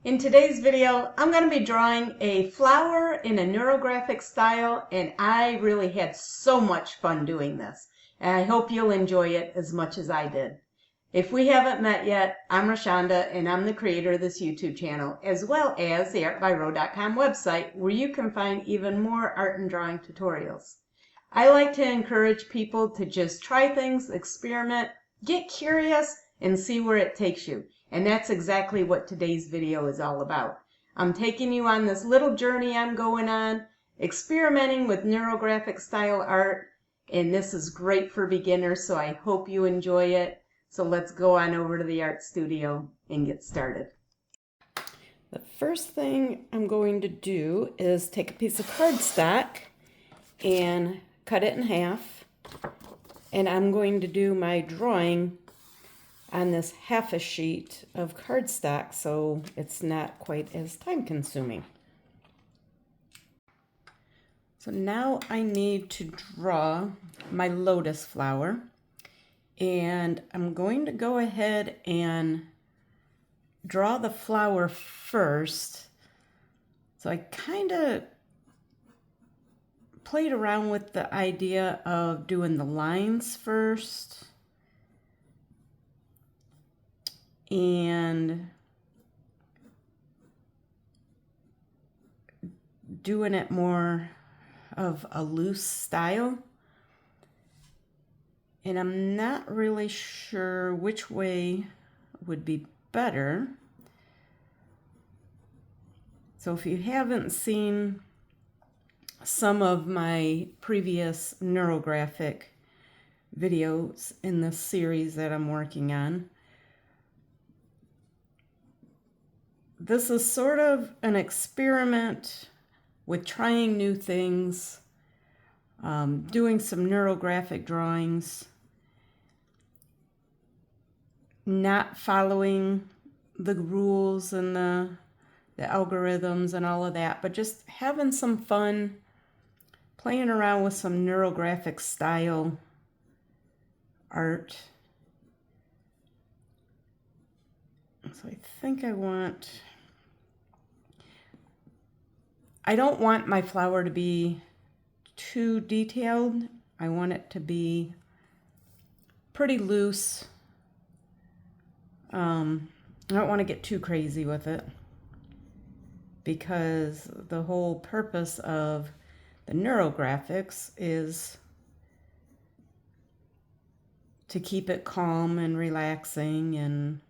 In today's video, I'm going to be drawing a flower in a neurographic style, and I really had so much fun doing this. And I hope you'll enjoy it as much as I did. If we haven't met yet, I'm Rashonda, and I'm the creator of this YouTube channel, as well as the artbyro.com website, where you can find even more art and drawing tutorials. I like to encourage people to just try things, experiment, get curious, and see where it takes you. And that's exactly what today's video is all about. I'm taking you on this little journey I'm going on, experimenting with neurographic style art, and this is great for beginners, so I hope you enjoy it. So let's go on over to the art studio and get started. The first thing I'm going to do is take a piece of cardstock and cut it in half, and I'm going to do my drawing on this half a sheet of cardstock so it's not quite as time consuming. So now I need to draw my lotus flower, and I'm going to go ahead and draw the flower first. So I kind of played around with the idea of doing the lines first and doing it more of a loose style. And I'm not really sure which way would be better. So if you haven't seen some of my previous neurographic videos in this series that I'm working on, this is sort of an experiment with trying new things, doing some neurographic drawings, not following the rules and the algorithms and all of that, but just having some fun, playing around with some neurographic style art. So I think I don't want my flower to be too detailed. I want it to be pretty loose. I don't want to get too crazy with it, because the whole purpose of the neurographics is to keep it calm and relaxing, and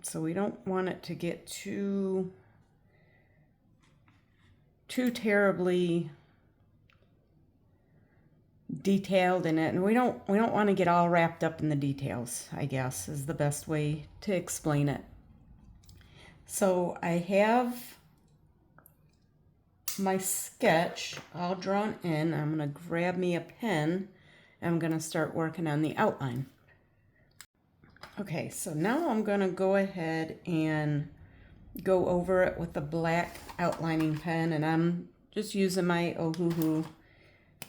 so we don't want it to get too terribly detailed in it, and we don't want to get all wrapped up in the details, I guess is the best way to explain it. So I have my sketch all drawn in. I'm going to grab me a pen and I'm going to start working on the outline. Okay, so now I'm going to go ahead and go over it with a black outlining pen, and I'm just using my Ohuhu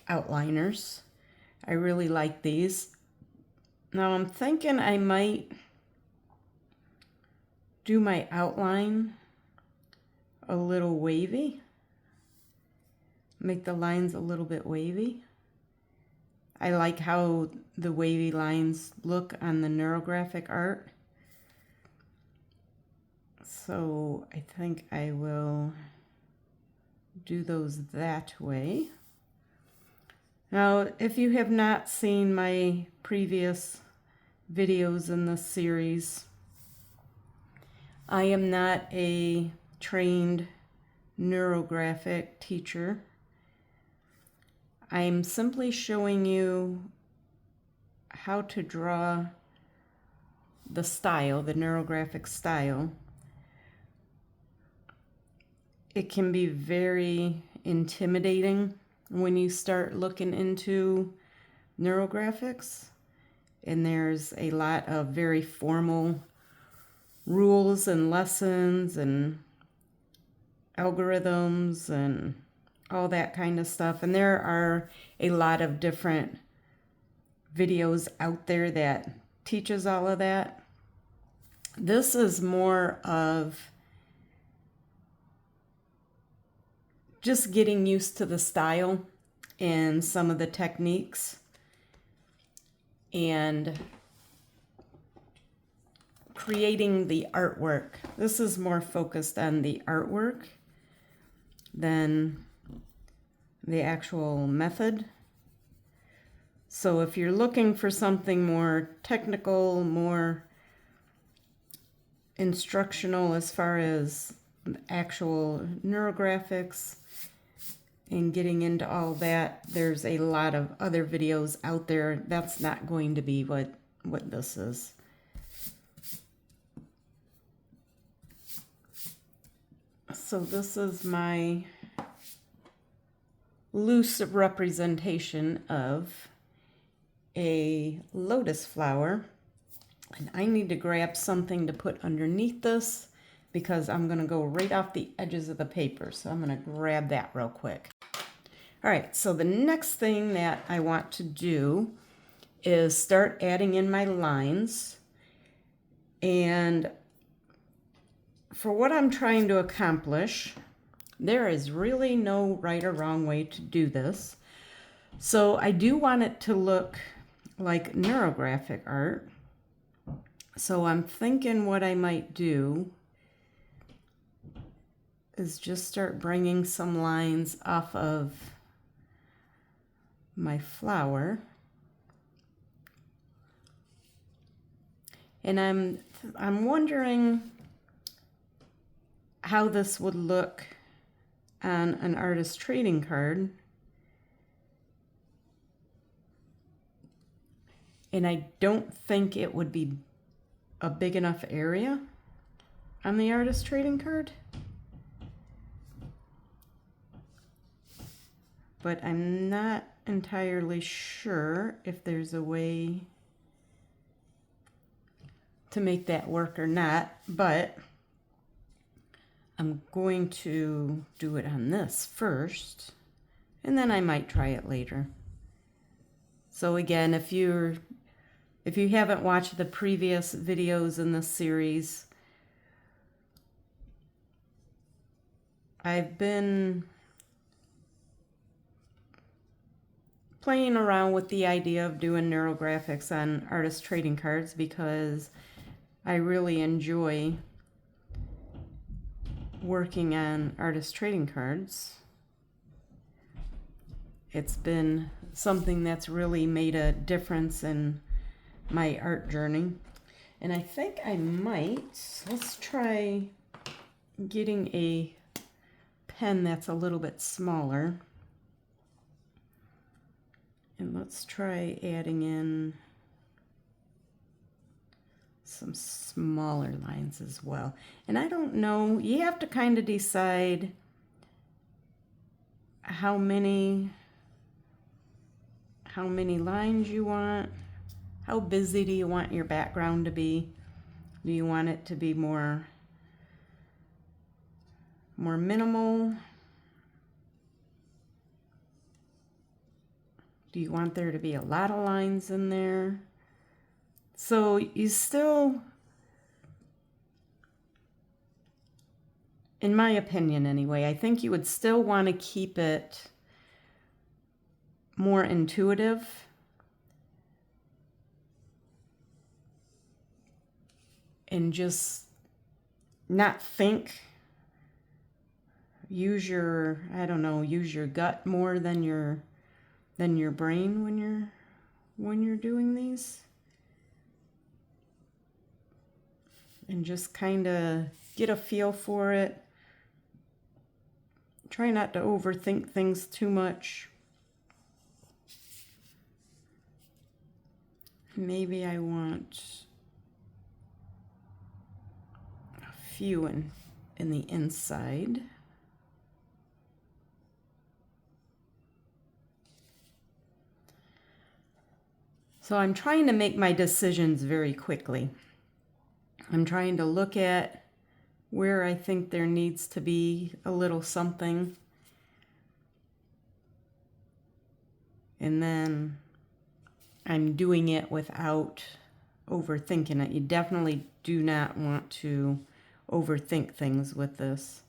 outliners. I really like these. Now I'm thinking I might do my outline a little wavy, make the lines a little bit wavy. I like how the wavy lines look on the neurographic art. So I think I will do those that way. Now, if you have not seen my previous videos in this series, I am not a trained neurographic teacher. I'm simply showing you how to draw the style, the neurographic style. It can be very intimidating when you start looking into neurographics, and there's a lot of very formal rules and lessons and algorithms and all that kind of stuff. And there are a lot of different videos out there that teaches all of that. This is more of just getting used to the style and some of the techniques and creating the artwork. This is more focused on the artwork than the actual method. So if you're looking for something more technical, more instructional as far as actual neurographics and getting into all that, there's a lot of other videos out there. That's not going to be what this is. So this is my loose representation of a lotus flower. And I need to grab something to put underneath this because I'm going to go right off the edges of the paper. So I'm going to grab that real quick. All right, so the next thing that I want to do is start adding in my lines. And for what I'm trying to accomplish, there is really no right or wrong way to do this. So I do want it to look like neurographic art. So I'm thinking what I might do is just start bringing some lines off of my flower. And I'm wondering how this would look on an artist trading card. And I don't think it would be a big enough area on the artist trading card. But I'm not entirely sure if there's a way to make that work or not, but I'm going to do it on this first, and then I might try it later. So again, if you haven't watched the previous videos in this series, I've been playing around with the idea of doing neurographics on artist trading cards because I really enjoy working on artist trading cards. It's been something that's really made a difference in my art journey. And I think I might, let's try getting a pen that's a little bit smaller. And let's try adding in some smaller lines as well. And I don't know, you have to kind of decide how many lines you want. How busy do you want your background to be? Do you want it to be more minimal? Do you want there to be a lot of lines in there? So you still, in my opinion anyway, I think you would still want to keep it more intuitive. And just not think. Use your gut more than your brain when you're doing these. And just kind of get a feel for it. Try not to overthink things too much. Maybe I want a few in the inside. So I'm trying to make my decisions very quickly. I'm trying to look at where I think there needs to be a little something. And then I'm doing it without overthinking it. You definitely do not want to overthink things with this.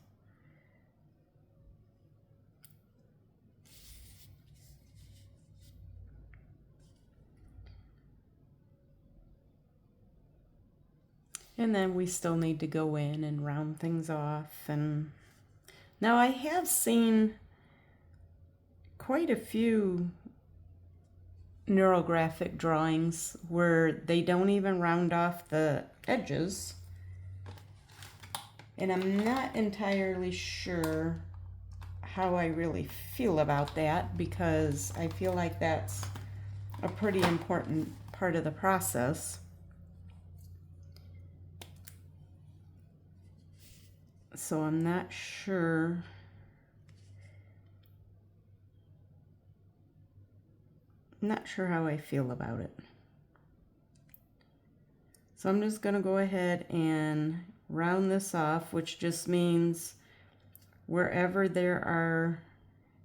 And then we still need to go in and round things off. And now I have seen quite a few neurographic drawings where they don't even round off the edges. And I'm not entirely sure how I really feel about that, because I feel like that's a pretty important part of the process. So I'm not sure. Not sure how I feel about it. So I'm just going to go ahead and round this off, which just means wherever there are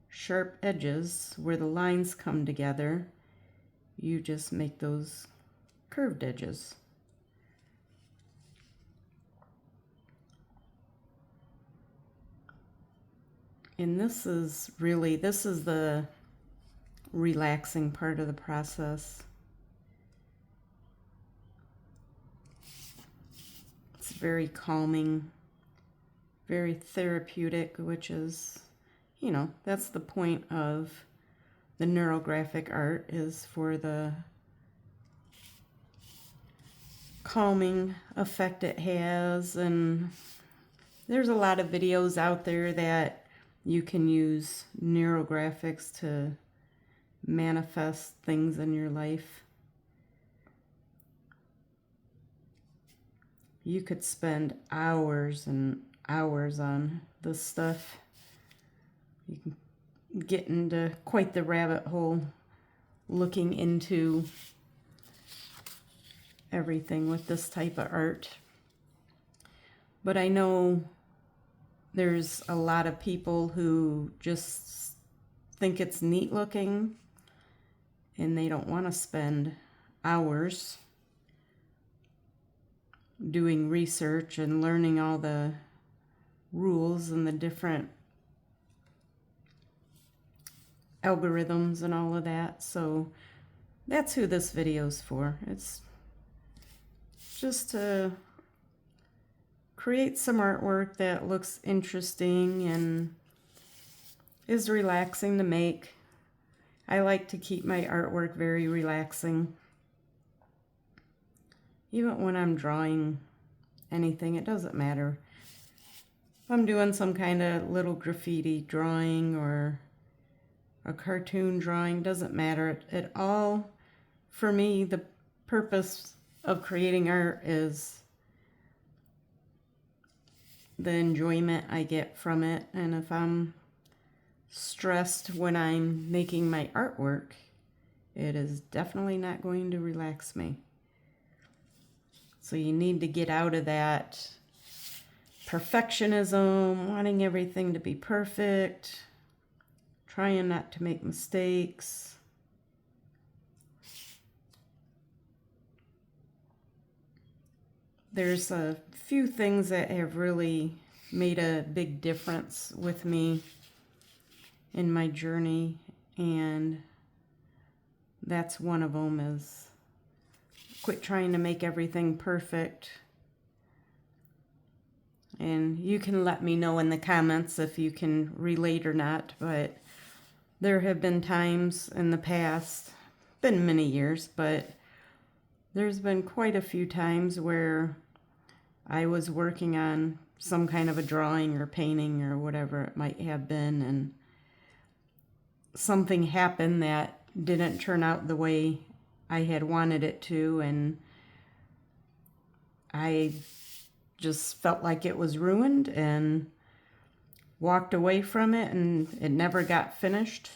sharp edges where the lines come together, you just make those curved edges. And this is the relaxing part of the process. It's very calming, very therapeutic, which is, you know, that's the point of the neurographic art, is for the calming effect it has. And there's a lot of videos out there that you can use neurographics to manifest things in your life. You could spend hours and hours on this stuff. You can get into quite the rabbit hole looking into everything with this type of art. But I know there's a lot of people who just think it's neat looking and they don't want to spend hours doing research and learning all the rules and the different algorithms and all of that. So that's who this video's for. It's just to create some artwork that looks interesting and is relaxing to make. I like to keep my artwork very relaxing. Even when I'm drawing anything, it doesn't matter. If I'm doing some kind of little graffiti drawing or a cartoon drawing, doesn't matter. It all, for me, the purpose of creating art is the enjoyment I get from it. And if I'm stressed when I'm making my artwork, it is definitely not going to relax me. So you need to get out of that perfectionism, wanting everything to be perfect, trying not to make mistakes. There's a few things that have really made a big difference with me in my journey, and that's one of them, is quit trying to make everything perfect. And you can let me know in the comments if you can relate or not, but there have been times in the past, been many years, but there's been quite a few times where I was working on some kind of a drawing or painting or whatever it might have been, and something happened that didn't turn out the way I had wanted it to, and I just felt like it was ruined and walked away from it, and it never got finished.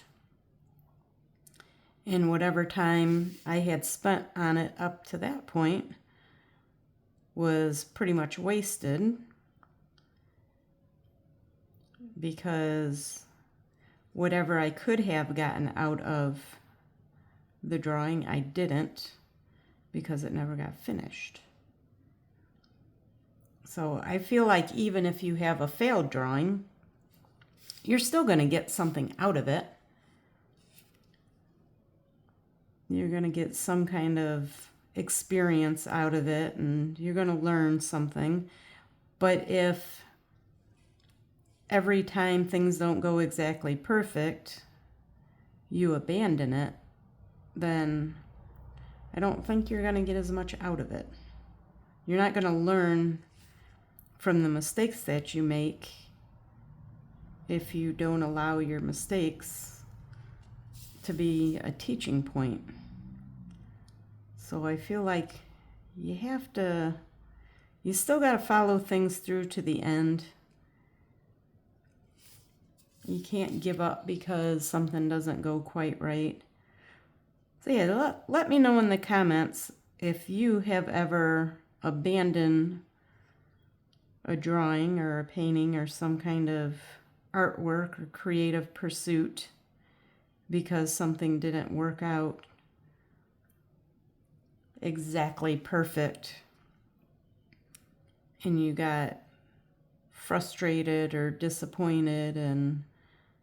And whatever time I had spent on it up to that point was pretty much wasted, because whatever I could have gotten out of the drawing, I didn't. because it never got finished. So I feel like even if you have a failed drawing, you're still going to get something out of it. You're going to get some kind of experience out of it, and you're going to learn something. But if every time things don't go exactly perfect, you abandon it, then I don't think you're going to get as much out of it. You're not going to learn from the mistakes that you make if you don't allow your mistakes to be a teaching point. So I feel like you still got to follow things through to the end. You can't give up because something doesn't go quite right. So yeah, let me know in the comments if you have ever abandoned a drawing or a painting or some kind of artwork or creative pursuit because something didn't work out exactly perfect and you got frustrated or disappointed and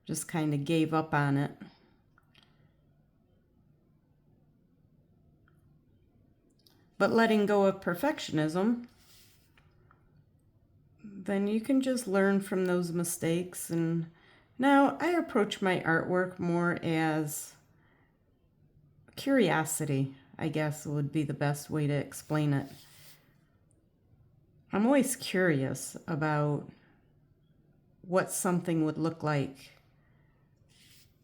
just kind of gave up on it. But letting go of perfectionism, then you can just learn from those mistakes. And now I approach my artwork more as curiosity, I guess would be the best way to explain it. I'm always curious about what something would look like.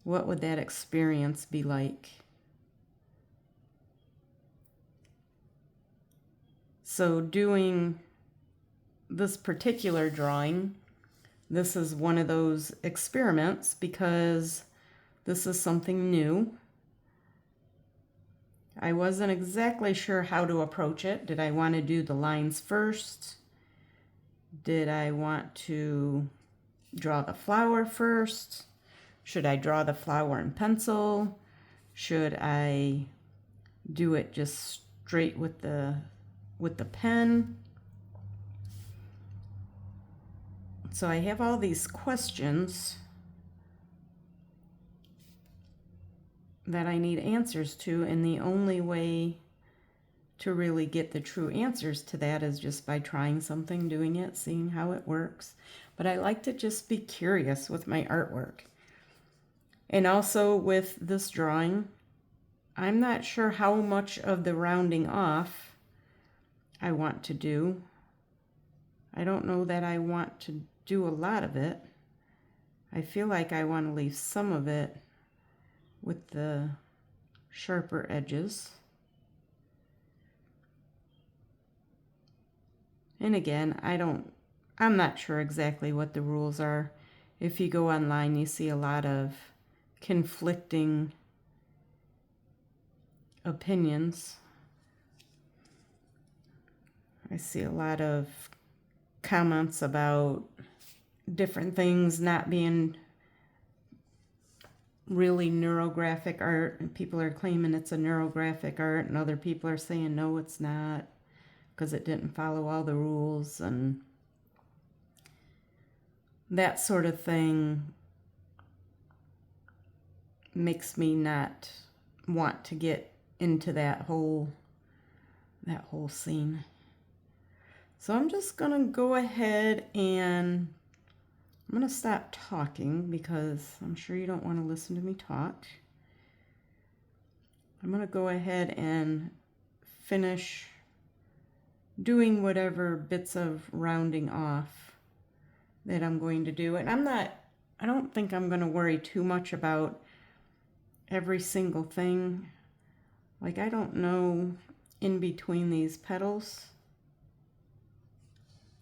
What would that experience be like? So doing this particular drawing, this is one of those experiments because this is something new. I wasn't exactly sure how to approach it. Did I want to do the lines first? Did I want to draw the flower first? Should I draw the flower in pencil? Should I do it just straight with the pen? So I have all these questions that I need answers to, and the only way to really get the true answers to that is just by trying something, doing it, seeing how it works. But I like to just be curious with my artwork. And also with this drawing, I'm not sure how much of the rounding off I want to do. I don't know that I want to do a lot of it. I feel like I want to leave some of it with the sharper edges. And again, I'm not sure exactly what the rules are. If you go online, you see a lot of conflicting opinions. I see a lot of comments about different things not being really neurographic art, and people are claiming it's a neurographic art, and other people are saying no, it's not, because it didn't follow all the rules, and that sort of thing makes me not want to get into that whole scene. So I'm just gonna go ahead and I'm gonna stop talking because I'm sure you don't want to listen to me talk. I'm gonna go ahead and finish doing whatever bits of rounding off that I'm going to do. And I don't think I'm gonna worry too much about every single thing. Like, I don't know in between these petals,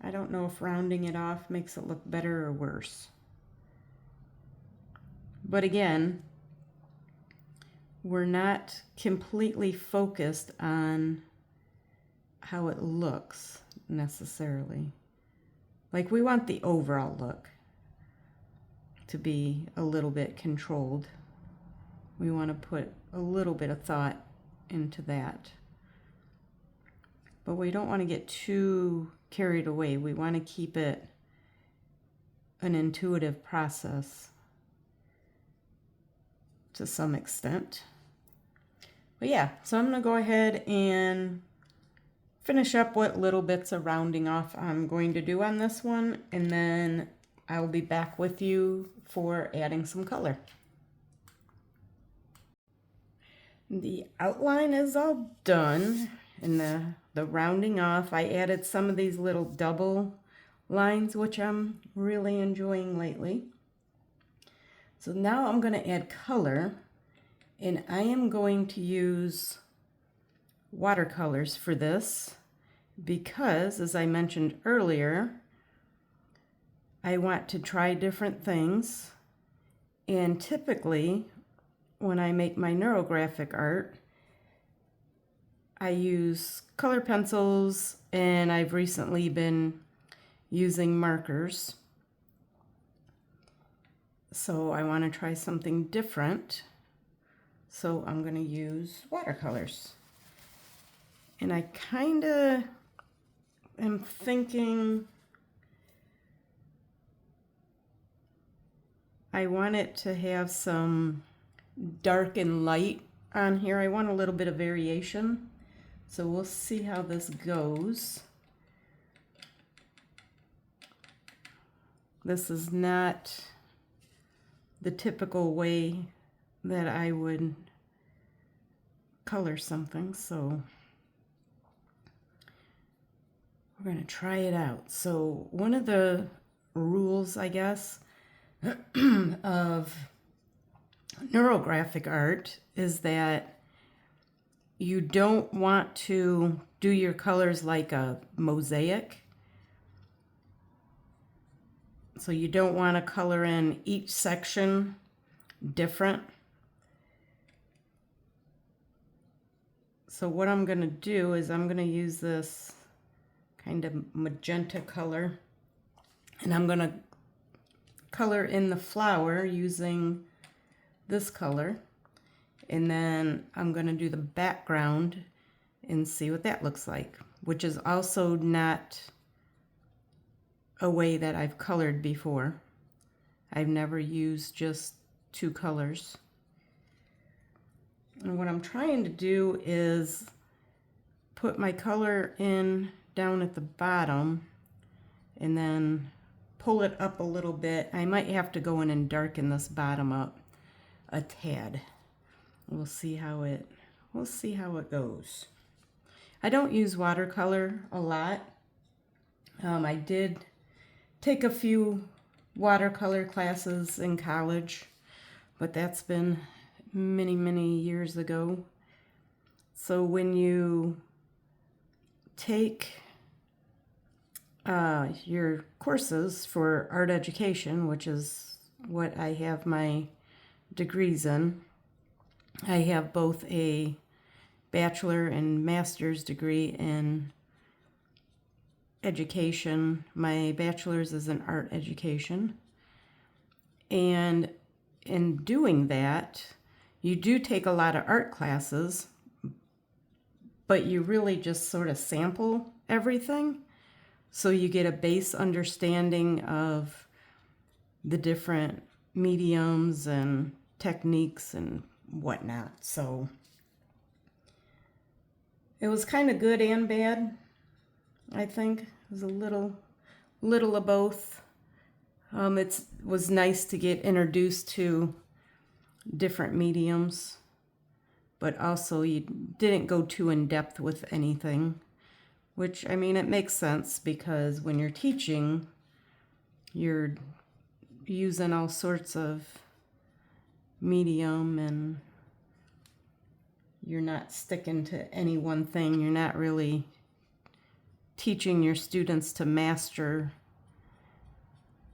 I don't know if rounding it off makes it look better or worse. But again, we're not completely focused on how it looks necessarily. Like, we want the overall look to be a little bit controlled. We want to put a little bit of thought into that. but we don't want to get too carried away. We want to keep it an intuitive process to some extent. But yeah, so I'm going to go ahead and finish up what little bits of rounding off I'm going to do on this one, and then I'll be back with you for adding some color. The outline is all done, and the rounding off, I added some of these little double lines, which I'm really enjoying lately. So now I'm going to add color, and I am going to use watercolors for this because, as I mentioned earlier, I want to try different things, and typically when I make my neurographic art, I use color pencils, and I've recently been using markers. So I want to try something different. So I'm going to use watercolors. And I kind of am thinking I want it to have some dark and light on here. I want a little bit of variation. So we'll see how this goes. This is not the typical way that I would color something, so we're going to try it out. So one of the rules, I guess, of neurographic art is that you don't want to do your colors like a mosaic. So you don't want to color in each section different. So what I'm going to do is I'm going to use this kind of magenta color, and I'm going to color in the flower using this color, and then I'm going to do the background and see what that looks like, which is also not a way that I've colored before. I've never used just two colors. And what I'm trying to do is put my color in down at the bottom and then pull it up a little bit. I might have to go in and darken this bottom up a tad. We'll see how it goes. I don't use watercolor a lot. I did take a few watercolor classes in college, but that's been many, many years ago. So when you take your courses for art education, which is what I have my degrees in, I have both a bachelor and master's degree in education. My bachelor's is in art education. And in doing that, you do take a lot of art classes, but you really just sort of sample everything. So you get a base understanding of the different mediums and techniques and whatnot. So it was kind of good and bad, I think. It was a little of both. It was nice to get introduced to different mediums, but also you didn't go too in depth with anything, which, I mean, it makes sense because when you're teaching, you're using all sorts of medium and you're not sticking to any one thing. You're not really teaching your students to master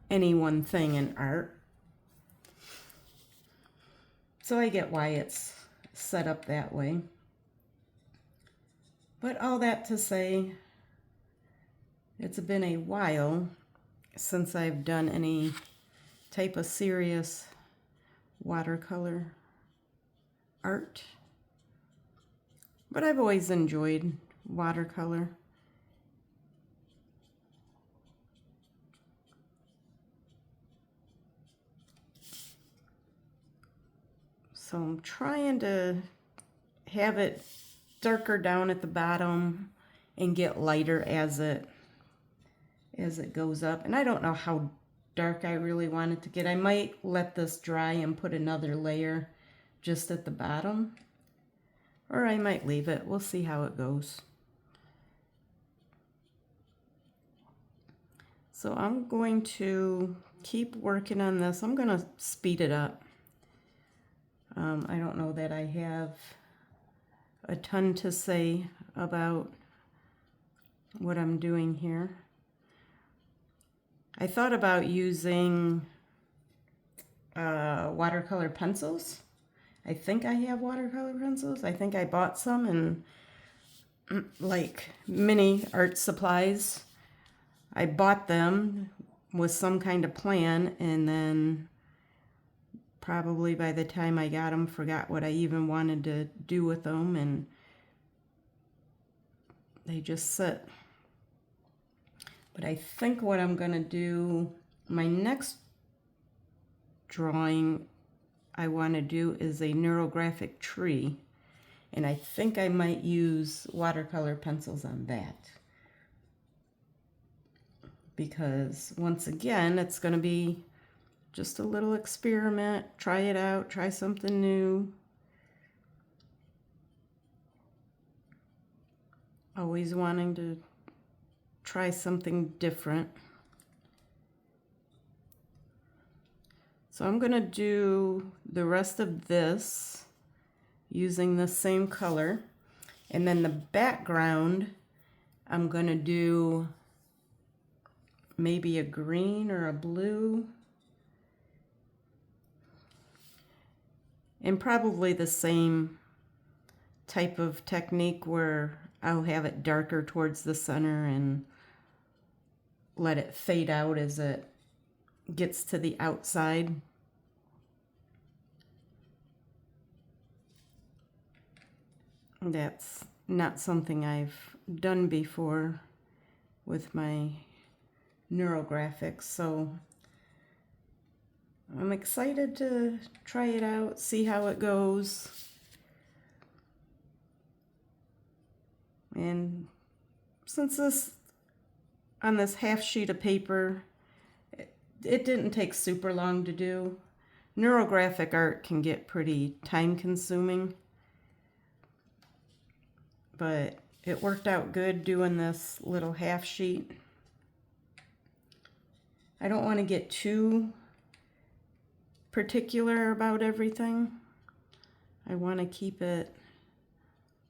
any one thing in art. So I get why it's set up that way. But all that to say, it's been a while since I've done any type of serious watercolor art. But I've always enjoyed watercolor. So I'm trying to have it darker down at the bottom and get lighter as it goes up. And I don't know how dark I really want it to get. I might let this dry and put another layer just at the bottom, or I might leave it. We'll see how it goes. So I'm going to keep working on this. I'm going to speed it up. I don't know that I have a ton to say about what I'm doing here. I thought about using watercolor pencils. I think I have watercolor pencils. I think I bought some in like mini art supplies. I bought them with some kind of plan, and then probably by the time I got them, forgot what I even wanted to do with them, and they just sit. But I think what I'm going to do, my next drawing I want to do is a neurographic tree, and I think I might use watercolor pencils on that. Because once again, it's going to be just a little experiment, try it out, try something new. Always wanting to try something different. So I'm going to do the rest of this using the same color. And then the background, I'm going to do maybe a green or a blue. And probably the same type of technique where I'll have it darker towards the center and let it fade out as it gets to the outside. That's not something I've done before with my Neurographic, so I'm excited to try it out, see how it goes. And since this, on this half sheet of paper, it didn't take super long to do. Neurographic art can get pretty time consuming, but it worked out good doing this little half sheet. I don't want to get too particular about everything. I want to keep it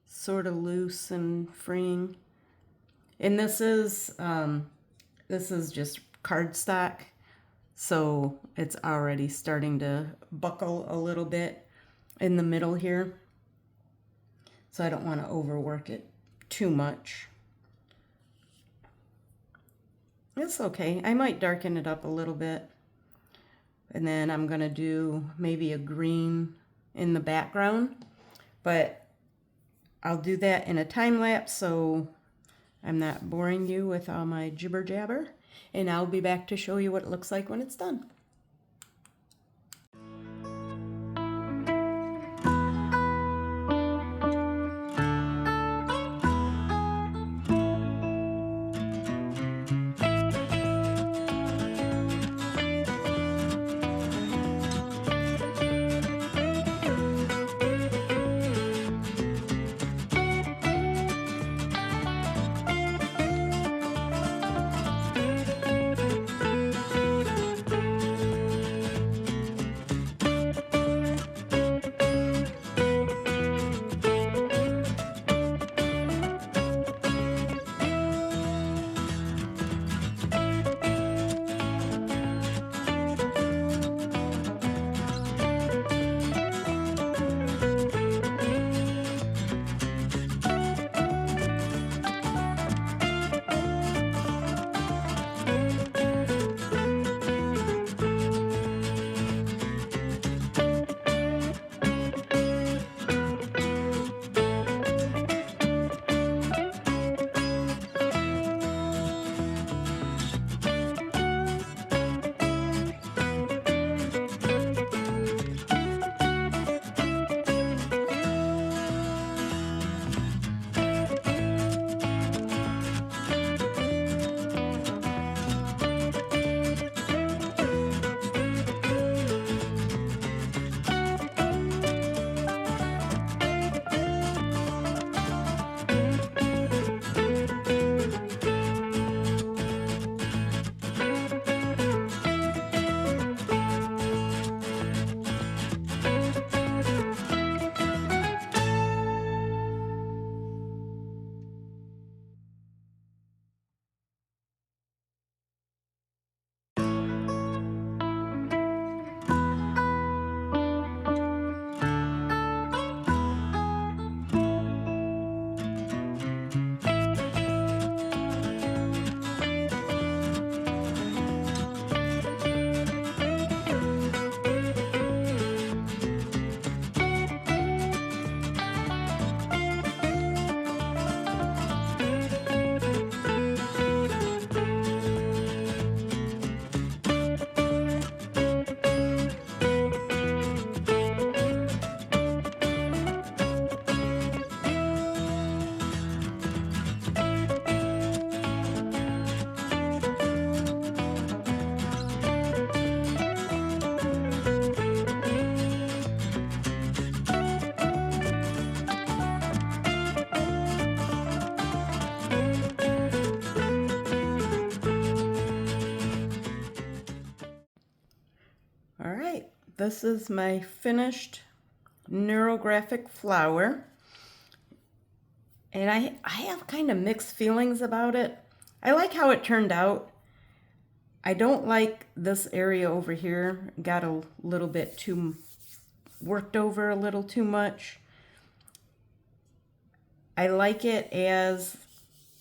sort of loose and freeing. And this is just cardstock, so it's already starting to buckle a little bit in the middle here. So I don't want to overwork it too much. It's okay. I might darken it up a little bit. And then I'm going to do maybe a green in the background. But I'll do that in a time lapse so I'm not boring you with all my jibber jabber. And I'll be back to show you what it looks like when it's done. this is my finished Neurographic flower. And I have kind of mixed feelings about it. I like how it turned out. I don't like this area over here. Got a little bit too worked over, a little too much. I like it as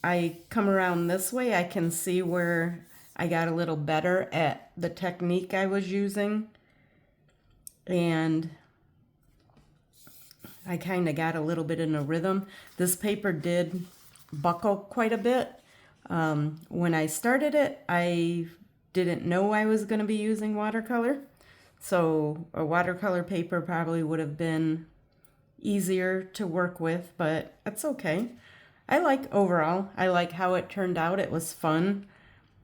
I come around this way. I can see where I got a little better at the technique I was using. And I kind of got a little bit in a rhythm. This paper did buckle quite a bit. When I started it, I didn't know I was going to be using watercolor. So a watercolor paper probably would have been easier to work with, but that's okay. Overall, I like how it turned out. It was fun.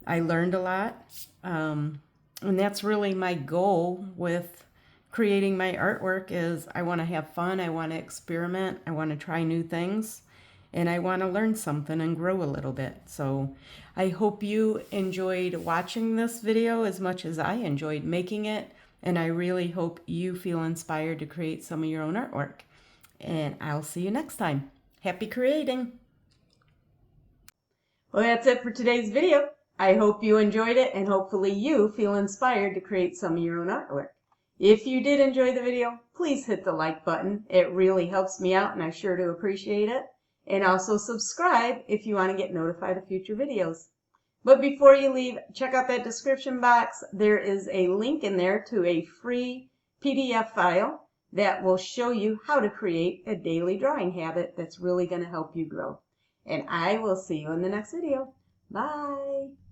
I learned a lot. And that's really my goal with creating my artwork is I want to have fun. I want to experiment. I want to try new things. And I want to learn something and grow a little bit. So I hope you enjoyed watching this video as much as I enjoyed making it. And I really hope you feel inspired to create some of your own artwork. And I'll see you next time. Happy creating! Well, that's it for today's video. I hope you enjoyed it and hopefully you feel inspired to create some of your own artwork. If you did enjoy the video, please hit the like button. It really helps me out and I sure do appreciate it. And also subscribe if you want to get notified of future videos. But before you leave, check out that description box. There is a link in there to a free PDF file that will show you how to create a daily drawing habit that's really going to help you grow. And I will see you in the next video. Bye!